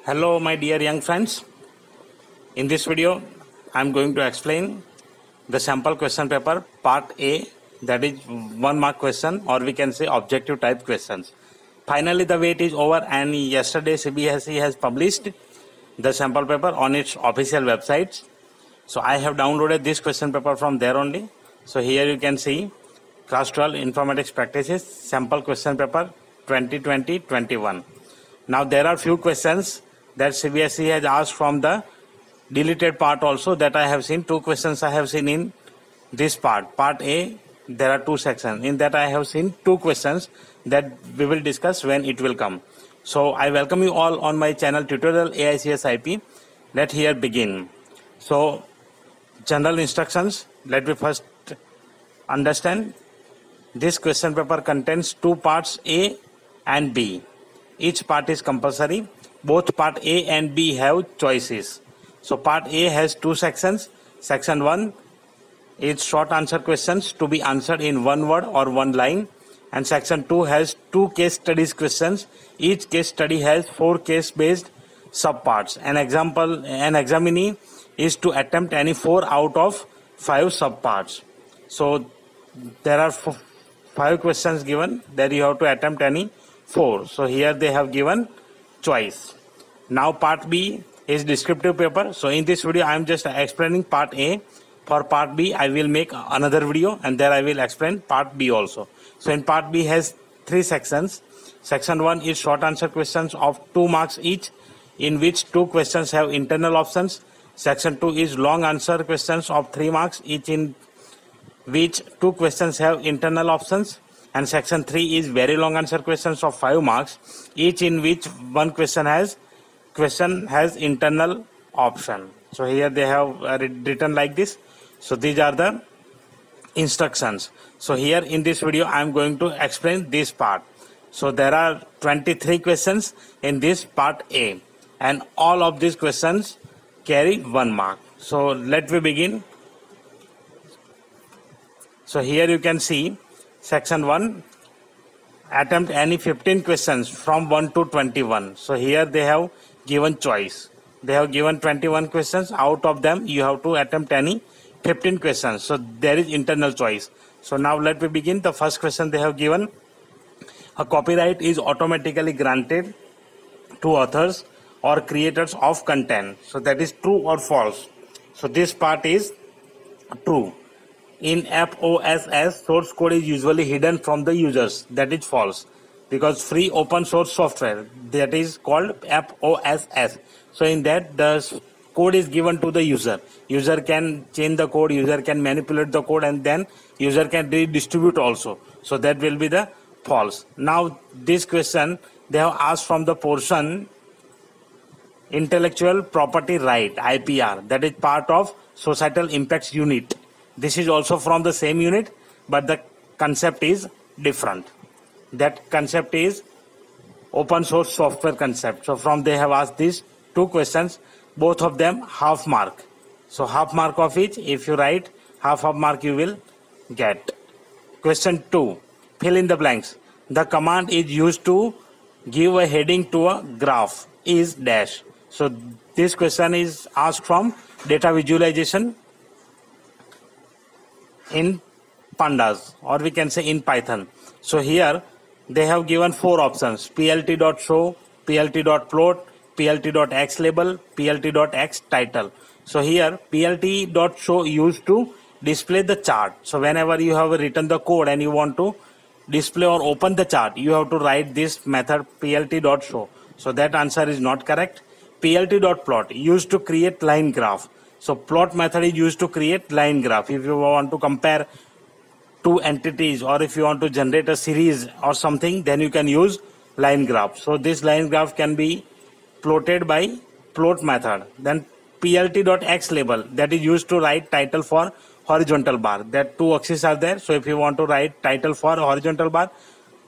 Hello my dear young friends. In this video I am going to explain the sample question paper part A, that is 1 mark question, or we can say objective type questions. Finally the wait is over and yesterday CBSE has published the sample paper on its official websites. So I have downloaded this question paper from there only. So here you can see class 12 informatics practices sample question paper 2020-21. Now there are few questions that CBSE has asked from the deleted part also, that I have seen. 2 questions I have seen in this part A. There are 2 sections in that. I have seen 2 questions that we will discuss when it will come. So I welcome you all on my channel tutorial AICS IP. Let here begin. So general instructions, let me first understand. This question paper contains 2 parts, A and B. Each part is compulsory. Both part A and B have choices. So part A has 2 sections. Section 1 is short answer questions to be answered in 1 word or 1 line. And section 2 has 2 case studies questions. Each case study has 4 case based subparts. An examinee is to attempt any 4 out of 5 subparts. So there are 5 questions given, that you have to attempt any 4. So here they have given choice. Now part B is descriptive paper. So in this video I am just explaining part A. For part B I will make another video and there I will explain part B also. So in part B has 3 sections. Section 1 is short answer questions of 2 marks each, in which 2 questions have internal options. Section 2 is long answer questions of 3 marks each, in which 2 questions have internal options. And section 3 is very long answer questions of 5 marks each, in which 1 question has internal option. So here they have written like this. So these are the instructions. So here in this video I am going to explain this part. So there are 23 questions in this part A, and all of these questions carry 1 mark. So let me begin. So here you can see section 1, attempt any 15 questions from 1 to 21. So here they have given choice. They have given 21 questions. Out of them you have to attempt any 15 questions. So there is internal choice. So now let me begin. The first question they have given: a copyright is automatically granted to authors or creators of content. So that is true or false? So this part is true. In FOSS, source code is usually hidden from the users. That is false, because free open source software, that is called FOSS. So in that the code is given to the user. User can change the code, user can manipulate the code, and then user can redistribute also. So that will be the false. Now this question they have asked from the portion intellectual property right, IPR, that is part of societal impacts unit. This is also from the same unit, but the concept is different. That concept is open source software concept. So from they have asked these 2 questions, both of them half mark. So half mark of each. If you write half mark you will get. Question 2, fill in the blanks. The command is used to give a heading to a graph is dash. So this question is asked from data visualization in pandas, or we can say in Python. So here they have given 4 options: plt.show, plt.plot, plt.xlabel, plt.xtitle. So here plt.show used to display the chart. So whenever you have written the code and you want to display or open the chart, you have to write this method plt.show. So that answer is not correct. plt.plot used to create line graph. So plot method is used to create line graph. If you want to compare 2 entities, or if you want to generate a series or something, then you can use line graph. So this line graph can be plotted by plot method. Then plt.xlabel, that is used to write title for horizontal bar. That 2 axes are there. So if you want to write title for horizontal bar,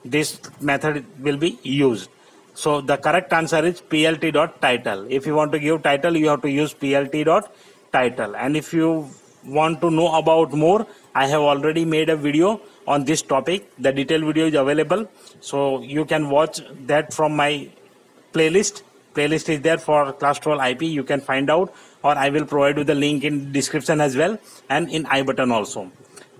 this method will be used. So the correct answer is plt.title. If you want to give title, you have to use plt.title. And if you want to know about more, I have already made a video on this topic. The detailed video is available, so you can watch that from my playlist. playlist is there for class 12 IP. You can find out, or I will provide you the link in description as well and in I button also.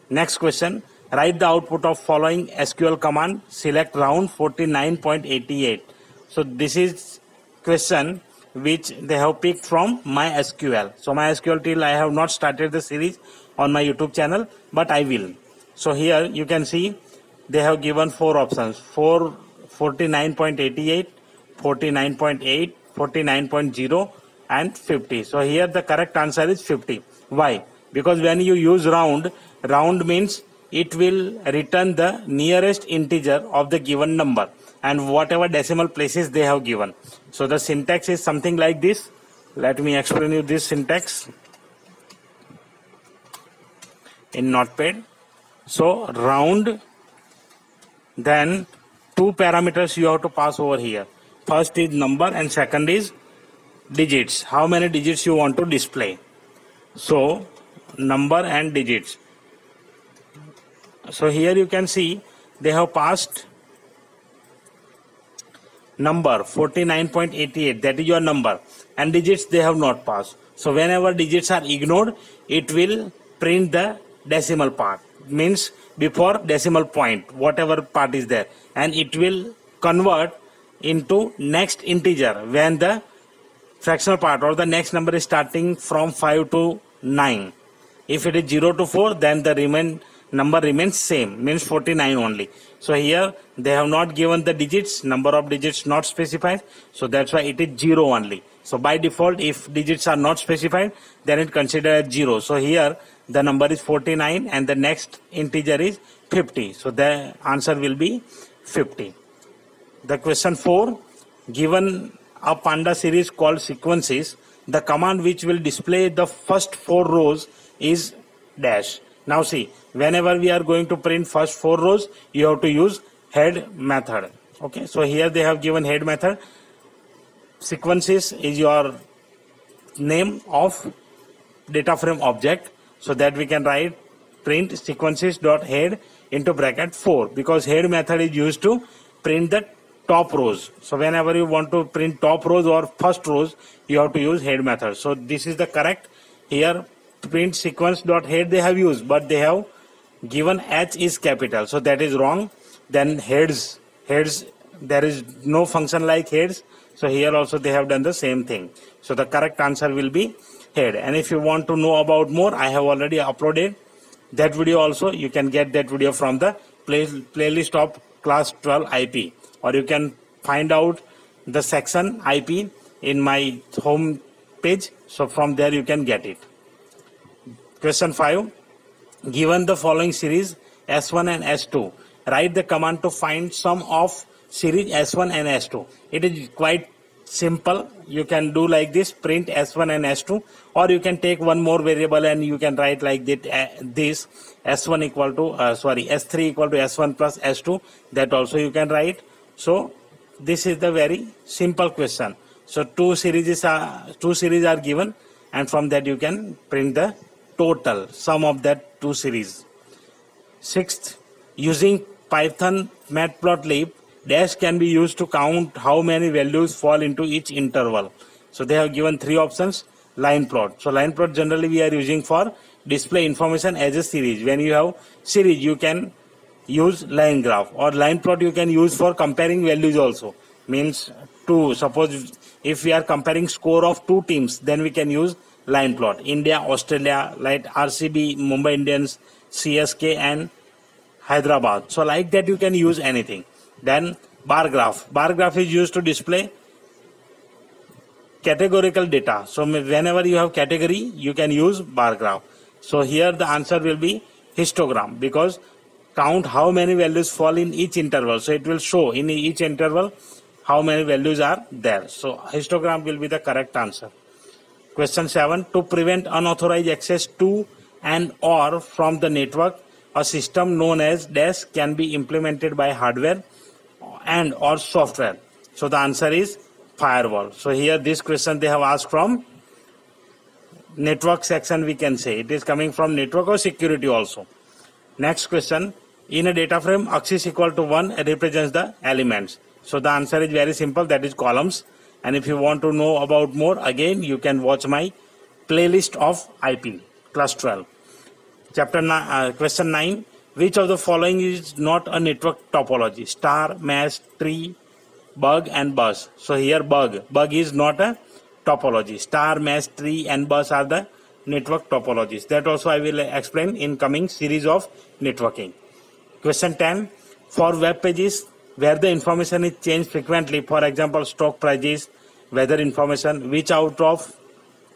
Next question, write the output of following SQL command, select round 49.88. So this is question which they have picked from MySQL. So MySQL till I have not started the series on my YouTube channel, but I will. So here you can see they have given 4 options, 49.88, 49.8, 49.0 and 50. So here the correct answer is 50. Why? Because when you use round means it will return the nearest integer of the given number and whatever decimal places they have given. So the syntax is something like this. Let me explain you this syntax in Notepad. So round, then 2 parameters you have to pass over here. First is number and second is digits. How many digits you want to display? So number and digits. So here you can see they have passed number 49.88, that is your number, and digits they have not passed. So whenever digits are ignored, it will print the decimal part, means before decimal point, whatever part is there, and it will convert into next integer when the fractional part or the next number is starting from 5 to 9. If it is 0 to 4, then the number remains same, means 49 only. So here they have not given the digits, number of digits not specified, so that's why it is 0 only. So by default, if digits are not specified, then it considered as 0. So here the number is 49 and the next integer is 50. So the answer will be 50. The question 4, given a Panda series called sequences, the command which will display the first 4 rows is dash. Now see, whenever we are going to print first 4 rows, you have to use head method. Okay, so here they have given head method. Sequences is your name of data frame object, so that we can write print sequences dot head into bracket 4, because head method is used to print the top rows. So whenever you want to print top rows or first rows, you have to use head method. So this is the correct. Here print sequence dot head they have used, but they have given H is capital, so that is wrong. Then heads, there is no function like heads, so here also they have done the same thing. So the correct answer will be head. And if you want to know about more, I have already uploaded that video also. You can get that video from the playlist of class 12 IP, or you can find out the section IP in my home page. So from there you can get it. Question 5, given the following series S1 and S2, write the command to find sum of series S1 and S2. It is quite simple. You can do like this, print S1 and S2, or you can take one more variable and you can write like this S1 equal to S3 equal to S1 plus S2. That also you can write. So this is the very simple question. So two series are given, and from that you can print the total sum of that 2 series. 6th, using Python matplotlib, dash can be used to count how many values fall into each interval. So they have given 3 options. Line plot. So line plot generally we are using for display information as a series. When you have series, you can use line graph, or line plot you can use for comparing values also. Means suppose if we are comparing score of 2 teams, then we can use line plot. India, Australia, like RCB, Mumbai Indians, CSK and Hyderabad. So like that you can use anything. Then bar graph. Bar graph is used to display categorical data. So whenever you have category, you can use bar graph. So here the answer will be histogram, because count how many values fall in each interval. So it will show in each interval how many values are there. So histogram will be the correct answer. Question 7, to prevent unauthorized access to and or from the network, a system known as dash can be implemented by hardware and or software. So the answer is firewall. So here this question they have asked from network section, we can say. It is coming from network or security also. Next question, in a data frame, axis equal to 1 represents the elements. So the answer is very simple, that is columns. And if you want to know about more, again you can watch my playlist of IP class 12. Question 9. Which of the following is not a network topology? Star, mesh, tree, bug and bus. So here bug is not a topology. Star, mesh, tree and bus are the network topologies. That also I will explain in coming series of networking. Question 10. For web pages where the information is changed frequently, for example stock prices, weather information, which out of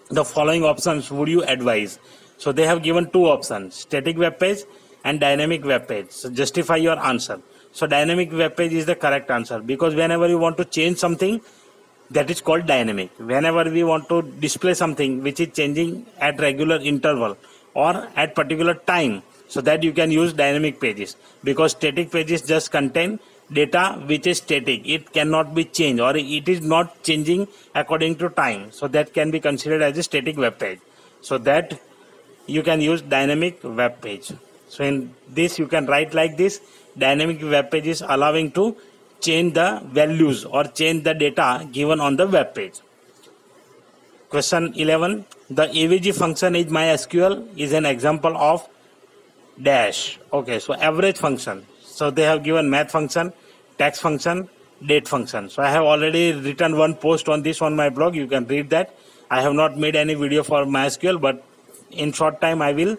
the following options would you advise? So they have given two options, static web page and dynamic web page. So justify your answer. So dynamic web page is the correct answer, because whenever you want to change something, that is called dynamic. Whenever we want to display something which is changing at regular interval or at particular time, so that you can use dynamic pages, because static pages just contain data which is static. It cannot be changed, or it is not changing according to time. So that can be considered as a static web page. So that you can use dynamic web page. So in this you can write like this: dynamic web page is allowing to change the values or change the data given on the web page. Question 11. The AVG function in MySQL is an example of dash. Okay, so average function. So they have given math function, text function, date function. So I have already written one post on this on my blog. You can read that. I have not made any video for MySQL, but in short time I will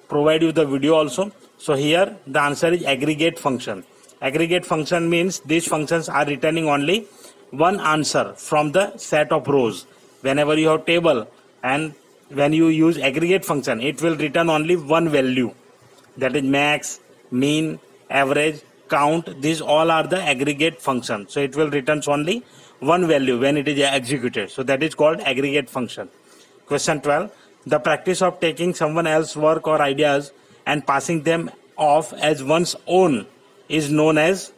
provide you the video also. So here the answer is aggregate function. Aggregate function means these functions are returning only one answer from the set of rows. Whenever you have table and when you use aggregate function, it will return only one value, that is max, mean, average, count. These all are the aggregate function. So it will return only one value when it is executed. So that is called aggregate function. Question 12. The practice of taking someone else's work or ideas and passing them off as one's own is known as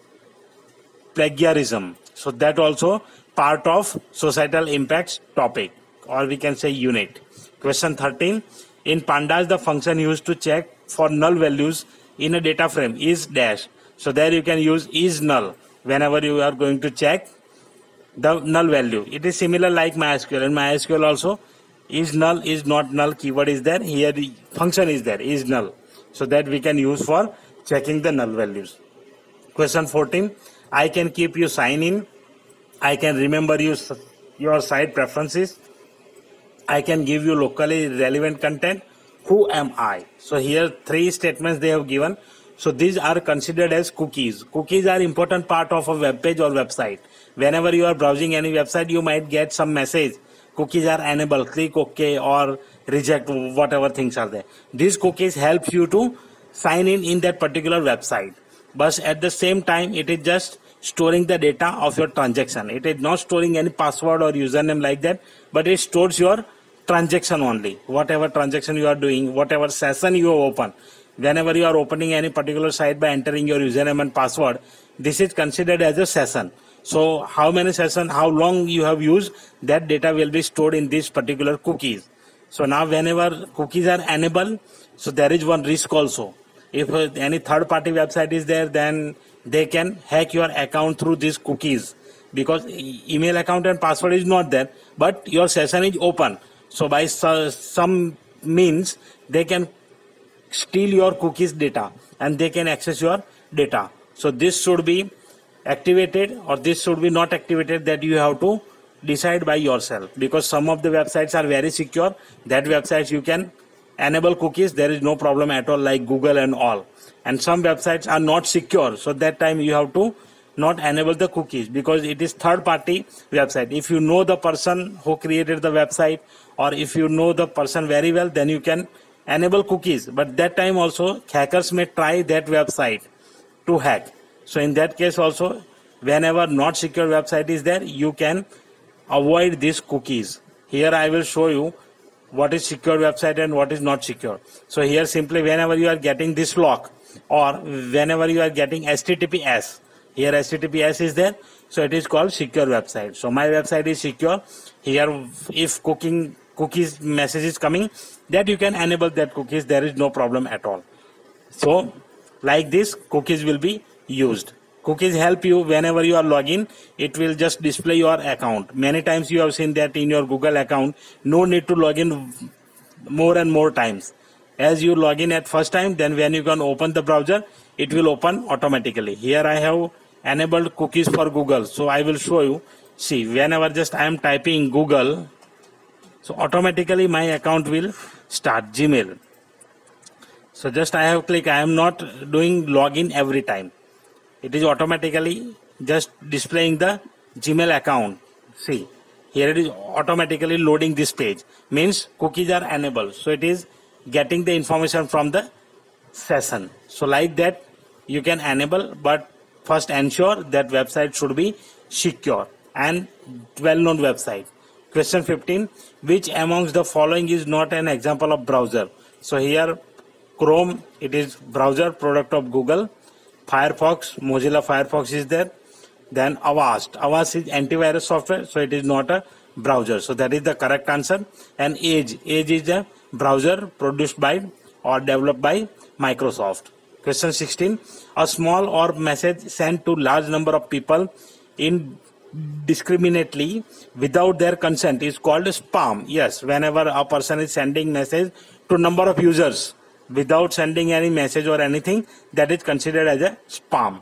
plagiarism. So that also part of societal impacts topic, or we can say unit. Question 13. In pandas, the function used to check for null values in a data frame is dash. So there you can use is null whenever you are going to check the null value. It is similar like MySQL. In MySQL also is null, is not null keyword is there. Here the function is there, is null. So that we can use for checking the null values. Question 14. I can keep you sign in. I can remember your site preferences. I can give you locally relevant content. Who am I? So here three statements they have given. So these are considered as cookies. Cookies are important part of a web page or website. Whenever you are browsing any website, you might get some message. Cookies are enabled. Click OK or reject, whatever things are there. These cookies help you to sign in that particular website. But at the same time, it is just storing the data of your transaction. It is not storing any password or username like that, but it stores your transaction only. Whatever transaction you are doing, whatever session you open, whenever you are opening any particular site by entering your username and password, this is considered as a session. So how many sessions, how long you have used, that data will be stored in these particular cookies. So now whenever cookies are enabled, so there is one risk also. If any third party website is there, then they can hack your account through these cookies, because email account and password is not there, but your session is open. So by some means they can steal your cookies data and they can access your data. So this should be activated or this should be not activated, that you have to decide by yourself, because some of the websites are very secure. That websites you can enable cookies, there is no problem at all, like Google and all. And some websites are not secure, so that time you have to not enable the cookies, because it is third party website. If you know the person who created the website, or if you know the person very well, then you can enable cookies. But that time also hackers may try that website to hack. So in that case also, whenever not secure website is there, you can avoid these cookies. Here I will show you what is secure website and what is not secure. So here simply whenever you are getting this lock, or whenever you are getting HTTPS, here HTTPS is there, so it is called secure website. So my website is secure. Here if cookies message is coming, that you can enable that cookies, there is no problem at all. So like this cookies will be used. Cookies help you whenever you are login. It will just display your account. Many times you have seen that in your Google account, no need to log in more and more times. As you log in at first time, then when you can open the browser, it will open automatically. Here I have enabled cookies for Google. So I will show you. See, whenever just I am typing Google, so automatically my account will start Gmail. So just I have clicked. I am not doing login every time. It is automatically just displaying the Gmail account. See, here it is automatically loading this page. Means cookies are enabled. So it is getting the information from the session. So like that you can enable, but first ensure that website should be secure and well-known website. Question 15. Which amongst the following is not an example of browser? So here Chrome, it is browser product of Google. Firefox, Mozilla Firefox is there. Then Avast is antivirus software, so it is not a browser. So that is the correct answer. And Edge is a browser produced by or developed by Microsoft. Question 16. A small or message sent to large number of people indiscriminately without their consent is called spam. Yes, whenever a person is sending message to number of users without sending any message or anything, that is considered as a spam.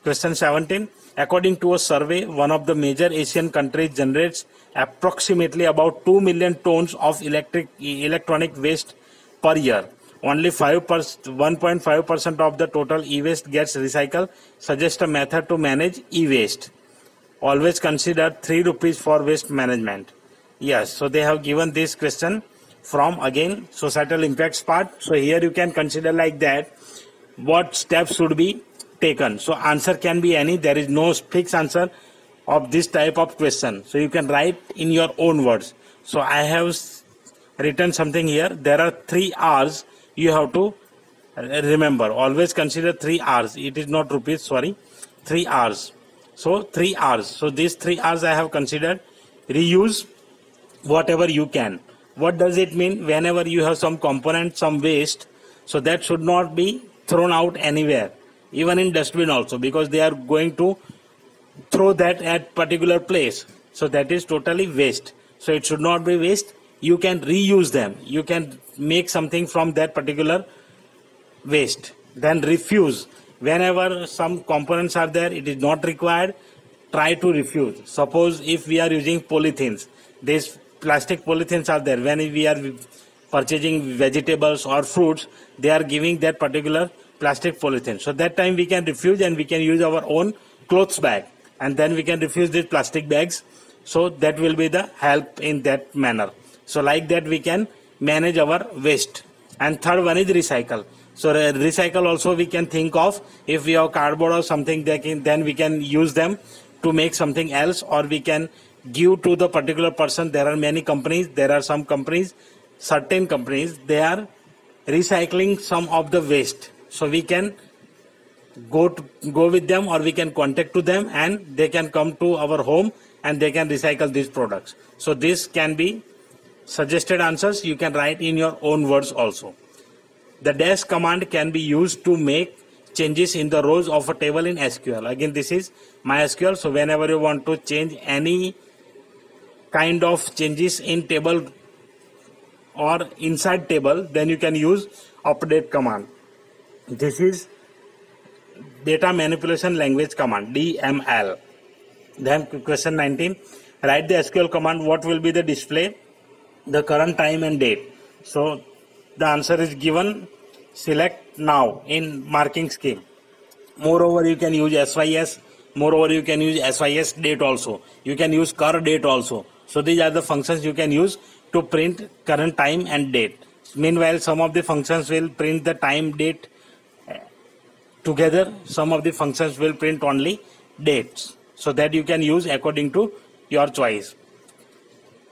Question 17. According to a survey, one of the major Asian countries generates approximately about 2 million tons of electronic waste per year. Only 1.5% of the total e-waste gets recycled. Suggest a method to manage e-waste. Always consider 3 rupees for waste management. Yes, so they have given this question from again societal impacts part. So here you can consider like that what steps should be taken. So answer can be any. There is no fixed answer of this type of question. So you can write in your own words. So I have written something here. There are 3 R's you have to remember. Always consider 3 R's. It is not rupees, sorry. 3 R's. So 3 R's. So these 3 R's I have considered. Reuse whatever you can. What does it mean? Whenever you have some component, some waste, so that should not be thrown out anywhere, even in dustbin also, because they are going to throw that at particular place. So that is totally waste. So it should not be waste. You can reuse them. You can make something from that particular waste. Then refuse. Whenever some components are there, it is not required, try to refuse. Suppose if we are using polythenes, these plastic polythenes are there. When we are purchasing vegetables or fruits, they are giving that particular plastic polythene. So that time we can refuse and we can use our own clothes bag, and then we can refuse these plastic bags. So that will be the help in that manner. So like that we can manage our waste. And third one is recycle. So recycle also we can think of, if we have cardboard or something, then we can use them to make something else, or we can give to the particular person. There are many companies, there are some companies, certain companies, they are recycling some of the waste. So we can go with them, or we can contact to them, and they can come to our home and they can recycle these products. So this can be suggested answers. You can write in your own words also. The dash command can be used to make changes in the rows of a table in SQL. Again, this is MySQL. So whenever you want to change any kind of changes in table or inside table, then you can use update command. This is data manipulation language command, DML. Then question 19, write the SQL command. What will be the display? The current time and date. So the answer is given. Select now in marking scheme. Moreover, you can use SYS. Moreover, you can use SYS date also. You can use cur date also. So these are the functions you can use to print current time and date. Meanwhile, some of the functions will print the time, date together. Some of the functions will print only dates. So that you can use according to your choice.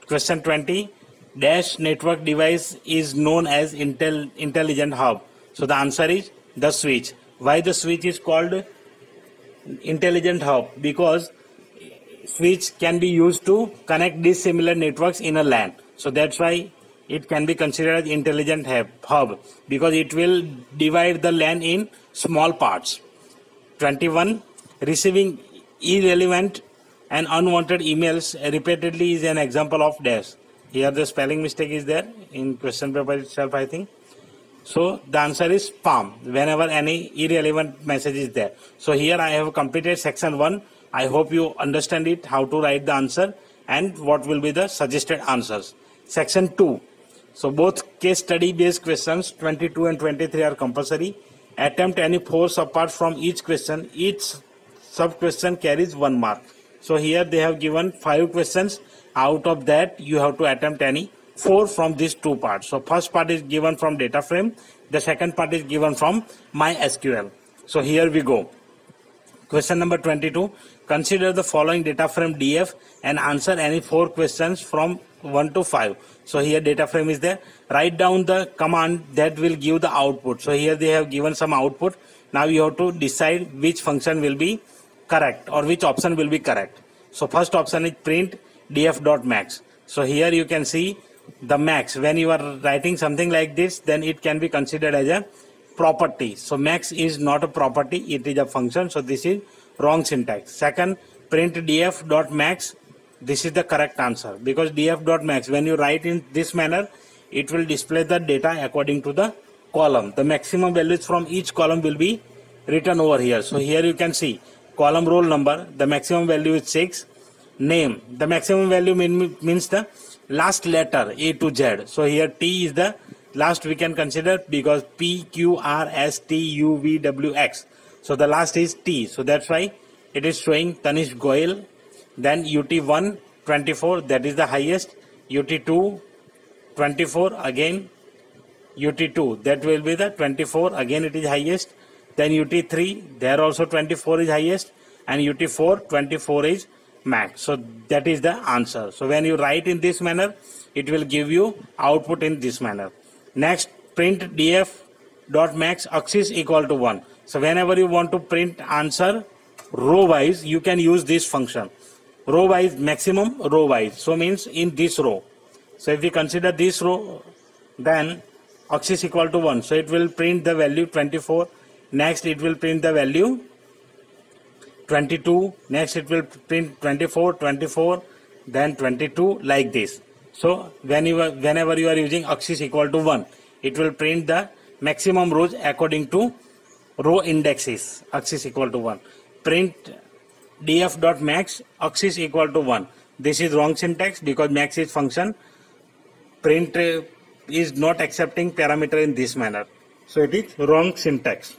Question 20. Dash network device is known as intelligent hub. So the answer is the switch. Why the switch is called intelligent hub? Because switch can be used to connect dissimilar networks in a LAN. So that's why it can be considered as intelligent hub, because it will divide the LAN in small parts. 21. Receiving irrelevant and unwanted emails repeatedly is an example of dash. Here the spelling mistake is there in question paper itself, I think. So the answer is spam whenever any irrelevant message is there. So here I have completed section 1. I hope you understand it, how to write the answer and what will be the suggested answers. Section 2. So both case study based questions 22 and 23 are compulsory. Attempt any 4 subparts from each question. Each sub question carries 1 mark. So here they have given 5 questions. Out of that you have to attempt any 4 from these 2 parts. So first part is given from data frame. The second part is given from MySQL. So here we go. Question number 22. Consider the following data frame DF and answer any 4 questions from 1 to 5. So here data frame is there. Write down the command that will give the output. So here they have given some output. Now you have to decide which function will be correct or which option will be correct. So first option is print df.max. So here you can see the max. When you are writing something like this, then it can be considered as a property. So max is not a property, it is a function. So this is wrong syntax. Second, print df.max. This is the correct answer, because df.max, when you write in this manner, it will display the data according to the column. The maximum values from each column will be written over here. So here you can see column roll number, the maximum value is 6. Name, the maximum value means the last letter A to Z. So here T is the last we can consider, because P, Q, R, S, T, U, V, W, X. So the last is T. So that's why it is showing Tanish Goyal. Then UT1 24, that is the highest. UT2 24, again UT2, that will be the 24, again it is highest. Then UT3, there also 24 is highest, and UT4 24 is max. So that is the answer. So when you write in this manner, it will give you output in this manner. Next, print df.max axis equal to 1. So whenever you want to print answer row wise, you can use this function. Row wise, maximum row wise. So means in this row. So if we consider this row, then axis equal to 1. So it will print the value 24. Next it will print the value 22. Next it will print 24, 24, then 22, like this. So whenever you are using axis equal to 1, it will print the maximum rows according to row indexes. Axis equal to 1. Print df.max axis equal to 1. This is wrong syntax, because max is function. Print is not accepting parameter in this manner. So it is wrong syntax.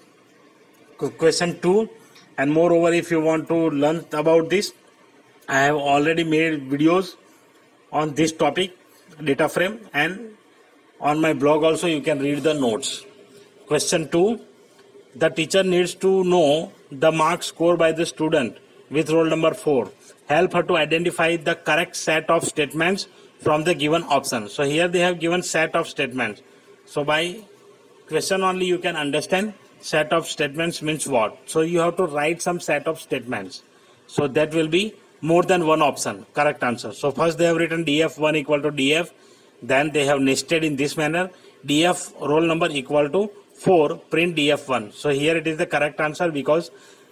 Question 2. And moreover, if you want to learn about this, I have already made videos on this topic, data frame, and on my blog also you can read the notes. Question 2. The teacher needs to know the mark scored by the student with roll number 4. Help her to identify the correct set of statements from the given option. So here they have given set of statements. So by question only you can understand set of statements means what. So you have to write some set of statements. So that will be more than one option, correct answer. So first they have written df1 equal to df. Then they have nested in this manner. Df roll number equal to 4, print df1. So here it is the correct answer, because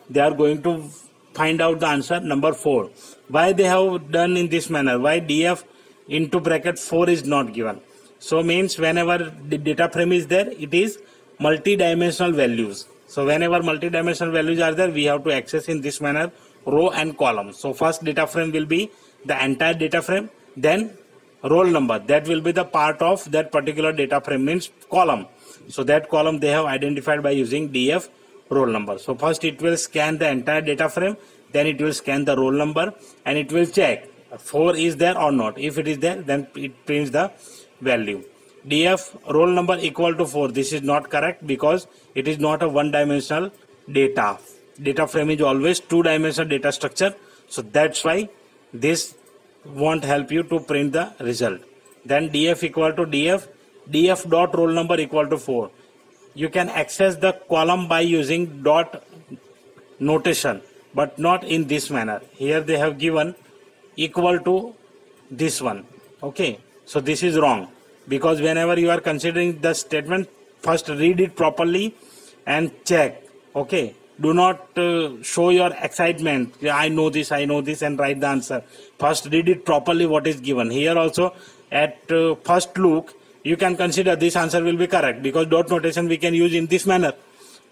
they are going to find out the answer number 4. Why they have done in this manner? Why df into bracket 4 is not given? So means whenever the data frame is there, it is multi-dimensional values. So whenever multi-dimensional values are there, we have to access in this manner row and column. So first data frame will be the entire data frame, then roll number, that will be the part of that particular data frame, means column. So that column they have identified by using df roll number. So first it will scan the entire data frame, then it will scan the roll number, and it will check 4 is there or not. If it is there, then it prints the value. Df roll number equal to 4. This is not correct, because it is not a one-dimensional data. Data frame is always two-dimensional data structure. So that's why this won't help you to print the result. Then df equal to df dot roll number equal to 4. You can access the column by using dot notation, but not in this manner. Here they have given equal to this one. Okay, so this is wrong, because whenever you are considering the statement, first read it properly and check. Okay, Do not show your excitement. Yeah, I know this, and write the answer. First, read it properly what is given. Here also, at first look, you can consider this answer will be correct because dot notation we can use in this manner.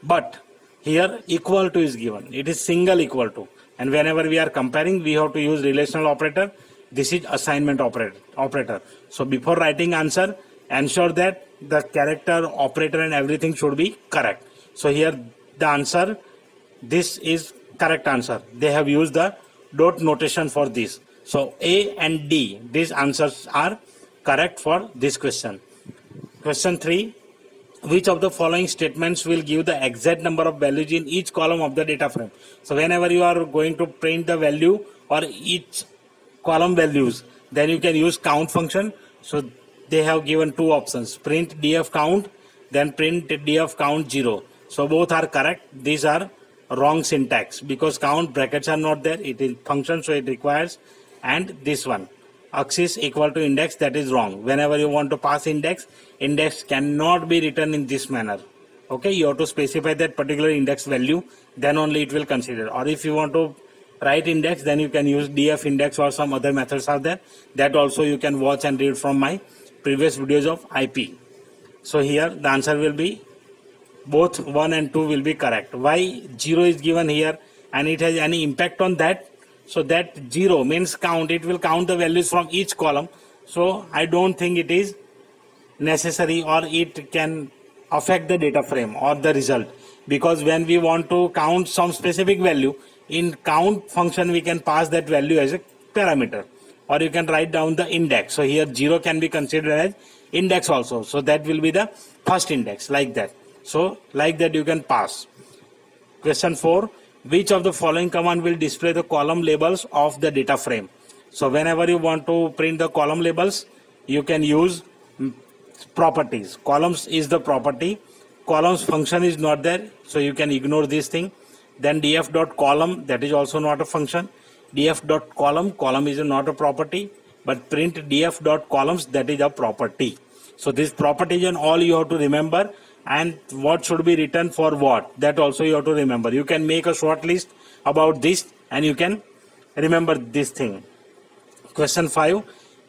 But here equal to is given. It is single equal to. And whenever we are comparing, we have to use relational operator. This is assignment operator. So before writing answer, ensure that the character, operator and everything should be correct. So here the answer, this is correct answer. They have used the dot notation for this. So A and D, these answers are correct for this question. Question 3. Which of the following statements will give the exact number of values in each column of the data frame? So whenever you are going to print the value or each column values, then you can use count function. So they have given two options, print df count, then print df count 0. So both are correct. These are wrong syntax because count brackets are not there. It is function, so it requires. And this one, axis equal to index, that is wrong. Whenever you want to pass index, index cannot be written in this manner. Okay, you have to specify that particular index value, then only it will consider. Or if you want to write index, then you can use df index or some other methods are there. That also you can watch and read from my previous videos of IP. So here the answer will be both 1 and 2 will be correct. Why 0 is given here and it has any impact on that? So that 0 means count, it will count the values from each column. So I don't think it is necessary or it can affect the data frame or the result, because when we want to count some specific value, in count function we can pass that value as a parameter, or you can write down the index. So here 0 can be considered as index also. So that will be the first index, like that. So like that you can pass. Question 4. Which of the following command will display the column labels of the data frame? So whenever you want to print the column labels, you can use properties. Columns is the property. Columns function is not there, so you can ignore this thing. Then df.column, that is also not a function. df.column, column is not a property, but print df.columns, that is a property. So this properties and all you have to remember, and what should be written for what, that also you have to remember. You can make a short list about this and you can remember this thing. Question 5.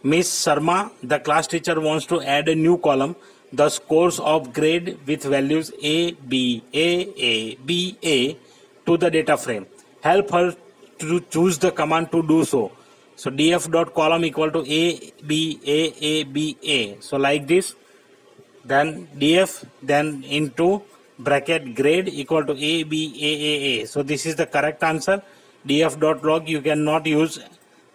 Miss Sharma, the class teacher, wants to add a new column, the scores of grade with values A, B, A, B, A to the data frame. Help her to choose the command to do so. So df.column equal to A, B, A. So like this. Then df, then into bracket grade equal to A, B, A. So this is the correct answer. df.log you cannot use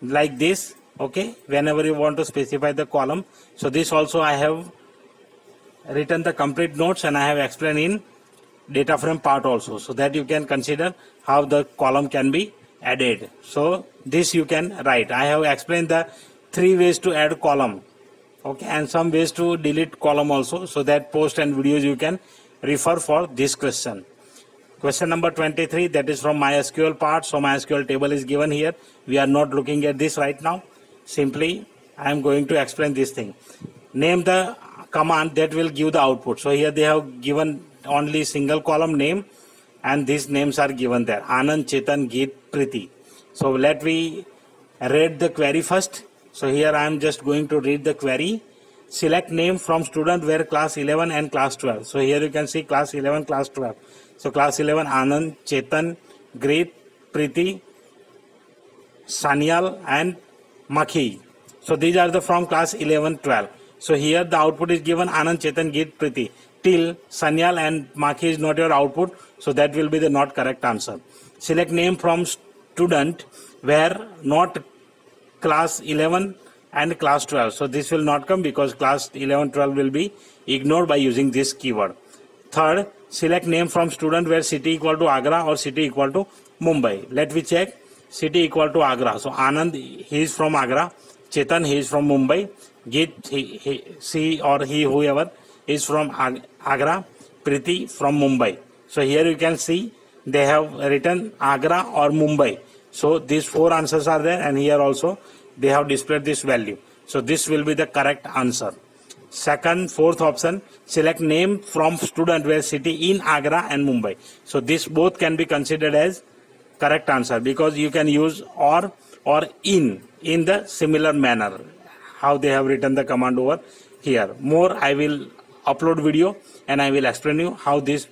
like this. Okay, whenever you want to specify the column. So this also I have written the complete notes and I have explained in data frame part also, so that you can consider how the column can be added. So this you can write. I have explained the 3 ways to add column. Okay, and some ways to delete column also, so that post and videos you can refer for this question. Question number 23, that is from MySQL part. So MySQL table is given here. We are not looking at this right now. Simply I am going to explain this thing. Name the command that will give the output. So here they have given only single column name and these names are given there. Anand, Chetan, Geet, Priti. So let me read the query first. So here I am just going to read the query. Select name from student where class 11 and class 12. So here you can see class 11, class 12. So class 11 Anand, Chetan, Geet, Priti, Sanyal and Makhi. So these are the from class 11, 12. So here the output is given Anand, Chetan, Geet, Priti. Till Sanyal and Makhi is not your output. So that will be the not correct answer. Select name from student where not class 11 and class 12. So this will not come because class 11, 12 will be ignored by using this keyword. Third, select name from student where city equal to Agra or city equal to Mumbai. Let me check. City equal to Agra. So Anand, he is from Agra. Chetan, he is from Mumbai. Geet, he or he, whoever, is from Agra. Priti from Mumbai. So here you can see they have written Agra or Mumbai. So these 4 answers are there, and here also they have displayed this value. So this will be the correct answer. Second, fourth option, select name from student where city in Agra and Mumbai. So this both can be considered as correct answer, because you can use or in the similar manner how they have written the command over here. More I will upload video and I will explain you how this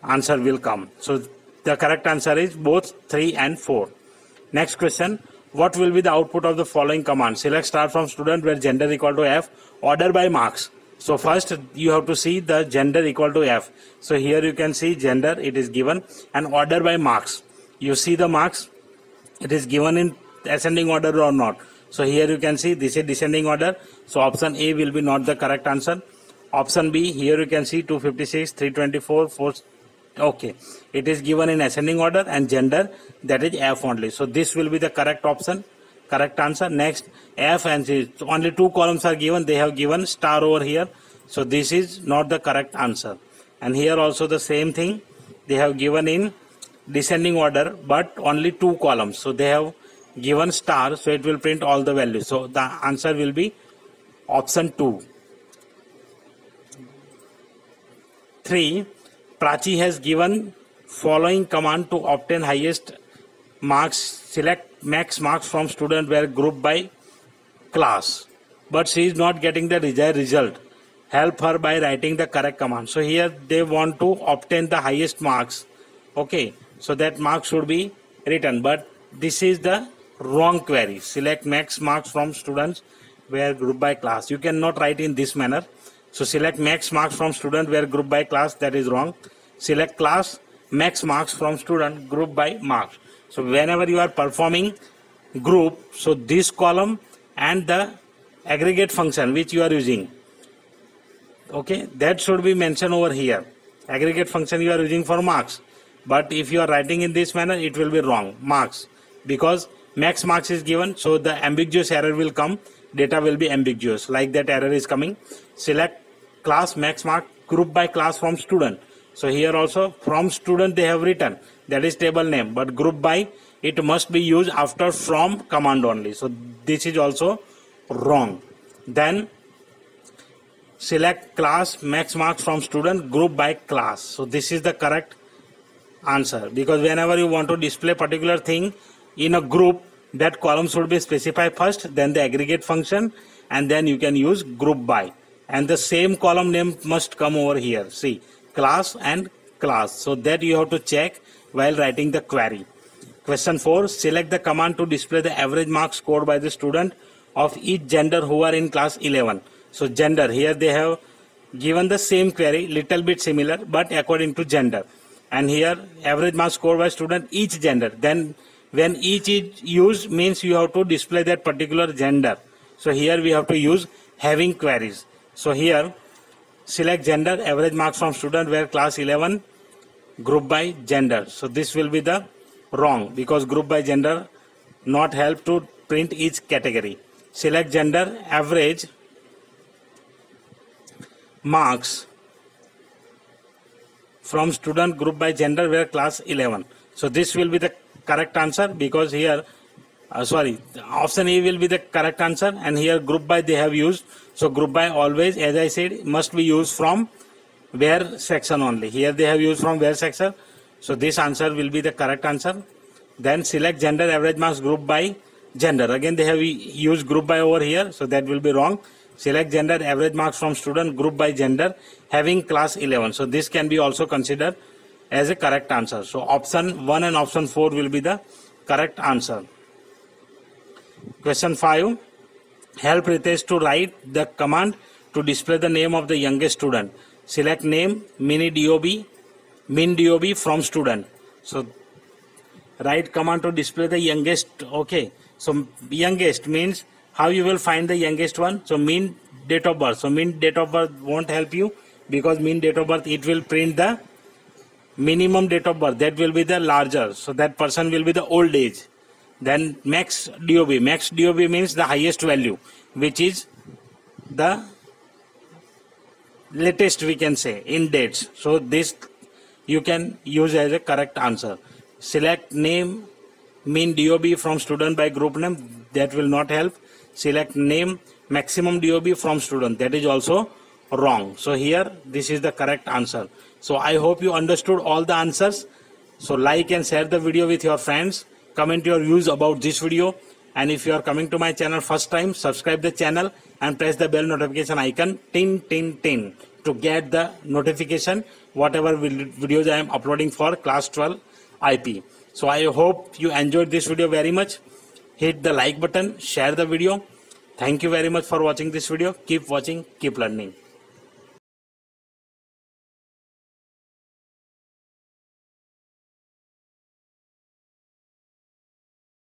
answer will come. So the correct answer is both 3 and 4. Next question, what will be the output of the following command? Select star from student where gender equal to F, order by marks. So first you have to see the gender equal to F. So here you can see gender, it is given, and order by marks. You see the marks, it is given in ascending order or not. So here you can see this is descending order. So option A will be not the correct answer. Option B, here you can see 256, 324, 4. Okay, it is given in ascending order and gender, that is F only. So this will be the correct option, correct answer. Next, F and C, only 2 columns are given, they have given star over here. So this is not the correct answer. And here also the same thing, they have given in descending order but only 2 columns. So they have given star, so it will print all the values. So the answer will be option 2. 3. Prachi has given following command to obtain highest marks. Select max marks from student where group by class. But she is not getting the desired result. Help her by writing the correct command. So here they want to obtain the highest marks. Okay, so that mark should be written. But this is the wrong query. Select max marks from students where group by class. You cannot write in this manner. So select max marks from student where group by class, that is wrong. Select class max marks from student group by marks. So whenever you are performing group, so this column and the aggregate function which you are using, okay, that should be mentioned over here. Aggregate function you are using for marks. But if you are writing in this manner, it will be wrong, marks, because max marks is given, so the ambiguous error will come, data will be ambiguous, like that error is coming. Select class max mark group by class from student. So here also from student they have written, that is table name, but group by, it must be used after from command only. So this is also wrong. Then select class max marks from student group by class. So this is the correct answer, because whenever you want to display particular thing in a group, that column should be specified first, then the aggregate function, and then you can use group by, and the same column name must come over here. See, class and class. So that you have to check while writing the query. Question 4, select the command to display the average marks scored by the student of each gender who are in class 11. So gender, here they have given the same query, little bit similar, but according to gender. And here average marks scored by student each gender. Then when each is used, means you have to display that particular gender. So here we have to use having queries. So here select gender, average marks from student where class 11 group by gender. So this will be the wrong, because group by gender not help to print each category. Select gender, average marks from student group by gender where class 11. So this will be the correct answer, because here option A will be the correct answer, and here group by they have used. So group by always, as I said, must be used from where section only. Here they have used from where section. So this answer will be the correct answer. Then select gender, average marks group by gender. Again they have used group by over here, so that will be wrong. Select gender, average marks from student group by gender having class 11. So this can be also considered as a correct answer. So option 1 and option 4 will be the correct answer. Question 5. Help Ritesh to write the command to display the name of the youngest student. Select name, min DOB from student. So write command to display the youngest. Okay, so youngest means how you will find the youngest one. So min date of birth. So min date of birth won't help you, because min date of birth, it will print the minimum date of birth, that will be the larger. So that person will be the old age. Then max DOB means the highest value, which is the latest, we can say, in dates. So this you can use as a correct answer. Select name, min DOB from student by group name, that will not help. Select name, maximum DOB from student. That is also wrong. So here this is the correct answer. So I hope you understood all the answers. So like and share the video with your friends. Comment your views about this video. And if you are coming to my channel first time, subscribe the channel and press the bell notification icon tin to get the notification whatever videos I am uploading for class 12 IP. So I hope you enjoyed this video very much. Hit the like button, share the video. Thank you very much for watching this video. Keep watching, keep learning.